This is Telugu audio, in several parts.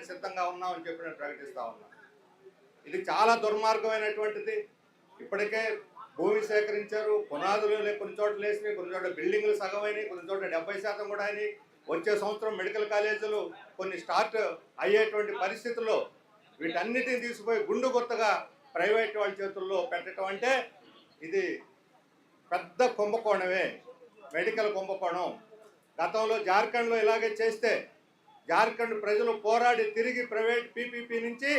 చేయడానికి సిద్ధంగా ఉన్నామని చెప్పి నేను ప్రకటిస్తా ఉన్నా. ఇది చాలా దుర్మార్గమైనటువంటిది. ఇప్పటికే భూమి సేకరించారు, పునాదులు కొన్ని చోట్ల వేసినాయి, కొన్ని చోట్ల బిల్డింగ్లు సగమైనవి, కొన్ని చోట్ల 70% కూడా అయినాయి. వచ్చే సంవత్సరం మెడికల్ కాలేజీలు కొన్ని స్టార్ట్ అయ్యేటువంటి పరిస్థితుల్లో వీటన్నిటిని తీసుకుపోయి గుండు గుత్తగా ప్రైవేట్ వాళ్ళ చేతుల్లో పెట్టడం అంటే ఇది పెద్ద కుంభకోణమే, మెడికల్ కుంభకోణం. గతంలో జార్ఖండ్లో ఇలాగే చేస్తే జార్ఖండ్ ప్రజలు పోరాడి తిరిగి ప్రైవేట్ పీపీపీ నుంచి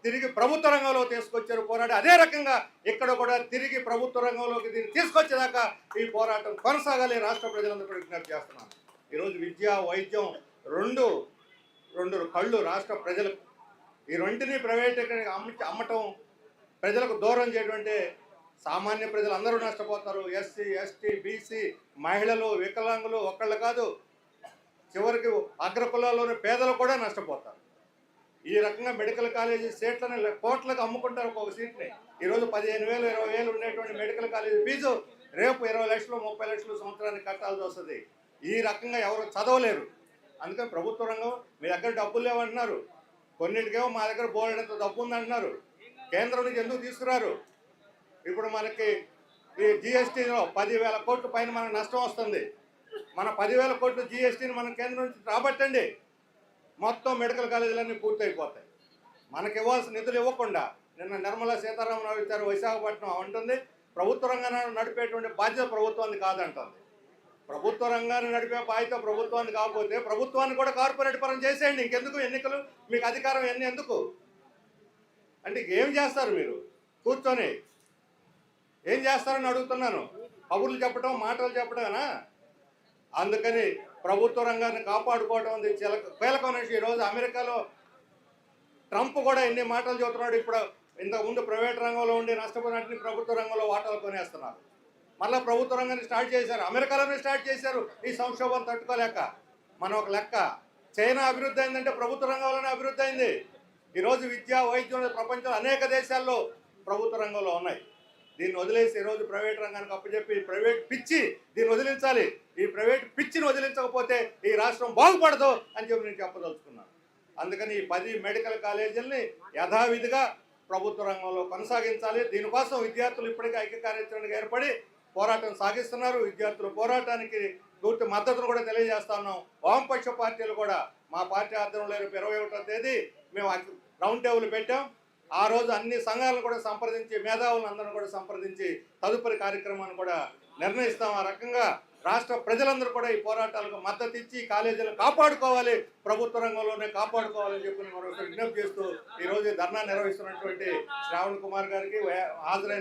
తిరిగి ప్రభుత్వ రంగంలో తీసుకొచ్చారు పోరాడి. అదే రకంగా ఇక్కడ కూడా తిరిగి ప్రభుత్వ రంగంలోకి దీన్ని తీసుకొచ్చేదాకా ఈ పోరాటం కొనసాగాలి. రాష్ట్ర ప్రజలందరూ కూడా విజ్ఞప్తి చేస్తున్నాను. ఈరోజు విద్య, వైద్యం రెండు కళ్ళు రాష్ట్ర ప్రజలకు. ఈ రెంటిని ప్రైవేట్ అమ్మటం, ప్రజలకు దూరం చేయడం అంటే సామాన్య ప్రజలు అందరూ నష్టపోతారు. ఎస్సీ, ఎస్టీ, బీసీ, మహిళలు, వికలాంగులు ఒక్కళ్ళు కాదు, చివరికి అగ్రకులాల్లోని పేదలు కూడా నష్టపోతారు. ఈ రకంగా మెడికల్ కాలేజీ సీట్లను కోట్లకు అమ్ముకుంటారు. ఒక్కొక్క సీట్ని ఈరోజు 15,000, 20,000 ఉండేటువంటి మెడికల్ కాలేజీ ఫీజు రేపు 20 లక్షలు, 30 లక్షలు సంవత్సరానికి కట్టాల్సి వస్తుంది. ఈ రకంగా ఎవరు చదవలేరు. అందుకని ప్రభుత్వ రంగం మీ దగ్గర డబ్బులు లేవంటున్నారు, కొన్నిటికేమో మా దగ్గర బోలెడంత డబ్బు ఉందంటున్నారు. కేంద్రం నుంచి ఎందుకు తీసుకురారు? ఇప్పుడు మనకి ఈ జిఎస్టీలో 10,000 కోట్ల పైన మనకు నష్టం వస్తుంది. మన 10,000 కోట్ల జిఎస్టీని మన కేంద్రం నుంచి రాబట్టండి, మొత్తం మెడికల్ కాలేజీలన్నీ పూర్తయిపోతాయి. మనకి ఇవ్వాల్సిన నిధులు ఇవ్వకుండా నిన్న నిర్మలా సీతారామన్ ఇచ్చారు, విశాఖపట్నం అంటుంది ప్రభుత్వ రంగాన్ని నడిపేటువంటి బాధ్యత ప్రభుత్వాన్ని కాదంటుంది. ప్రభుత్వ రంగాన్ని నడిపే బాధ్యత ప్రభుత్వాన్ని కాకపోతే ప్రభుత్వాన్ని కూడా కార్పొరేట్ పరం చేసేయండి. ఇంకెందుకు ఎన్నికలు? మీకు అధికారం ఎందుకు అంటే ఏం చేస్తారు మీరు? కూర్చొని ఏం చేస్తారని అడుగుతున్నాను. కబుర్లు చెప్పడం, మాటలు చెప్పడమేనా? అందుకని ప్రభుత్వ రంగాన్ని కాపాడుకోవడం ఉంది కీలకమైన విషయం. ఈరోజు అమెరికాలో ట్రంప్ కూడా ఎన్ని మాటలు చెబుతున్నాడు. ఇప్పుడు ఇంతకుముందు ప్రైవేట్ రంగంలో ఉండి నష్టపోయినట్టు ప్రభుత్వ రంగంలో వాటాలు కొనేస్తున్నారు. మళ్ళీ ప్రభుత్వ రంగాన్ని స్టార్ట్ చేశారు, అమెరికాలోనే స్టార్ట్ చేశారు ఈ సంక్షోభం తట్టుకోలేక. మనం ఒక లెక్క, చైనా అభివృద్ధి అయిందంటే ప్రభుత్వ రంగంలోనే అభివృద్ధి అయింది. ఈరోజు విద్య, వైద్యం ప్రపంచంలో అనేక దేశాల్లో ప్రభుత్వ రంగంలో ఉన్నాయి. దీన్ని వదిలేసి ఈరోజు ప్రైవేట్ రంగానికి అప్పచెప్పి ప్రైవేట్ పిచ్చి దీన్ని వదిలించాలి. ఈ ప్రైవేట్ పిచ్చిని వదిలించకపోతే ఈ రాష్ట్రం బాగుపడదు అని చెప్పి నేను చెప్పదలుచుకున్నాను. అందుకని ఈ 10 మెడికల్ కాలేజీలని యథావిధిగా ప్రభుత్వ రంగంలో కొనసాగించాలి. దీనికోసం విద్యార్థులు ఇప్పటికే ఐక్య కార్యాచరణగా ఏర్పడి పోరాటం సాగిస్తున్నారు. విద్యార్థుల పోరాటానికి పూర్తి మద్దతును కూడా తెలియజేస్తా ఉన్నాం. వామపక్ష పార్టీలు కూడా మా పార్టీ ఆధ్వర్యంలో 21వ తేదీ మేము రౌండ్ టేబుల్ పెట్టాం. ఆ రోజు అన్ని సంఘాలను కూడా సంప్రదించి, మేధావులను అందరూ కూడా సంప్రదించి తదుపరి కార్యక్రమాన్ని కూడా నిర్ణయిస్తాం. ఆ రకంగా రాష్ట్ర ప్రజలందరూ కూడా ఈ పోరాటాలకు మద్దతు ఇచ్చి కాలేజీలను కాపాడుకోవాలి, ప్రభుత్వ రంగంలోనే కాపాడుకోవాలని చెప్పి మరొకటి విజ్ఞప్తి చేస్తూ ఈరోజు ధర్నా నిర్వహిస్తున్నటువంటి శ్రావణ్ కుమార్ గారికి హాజరైన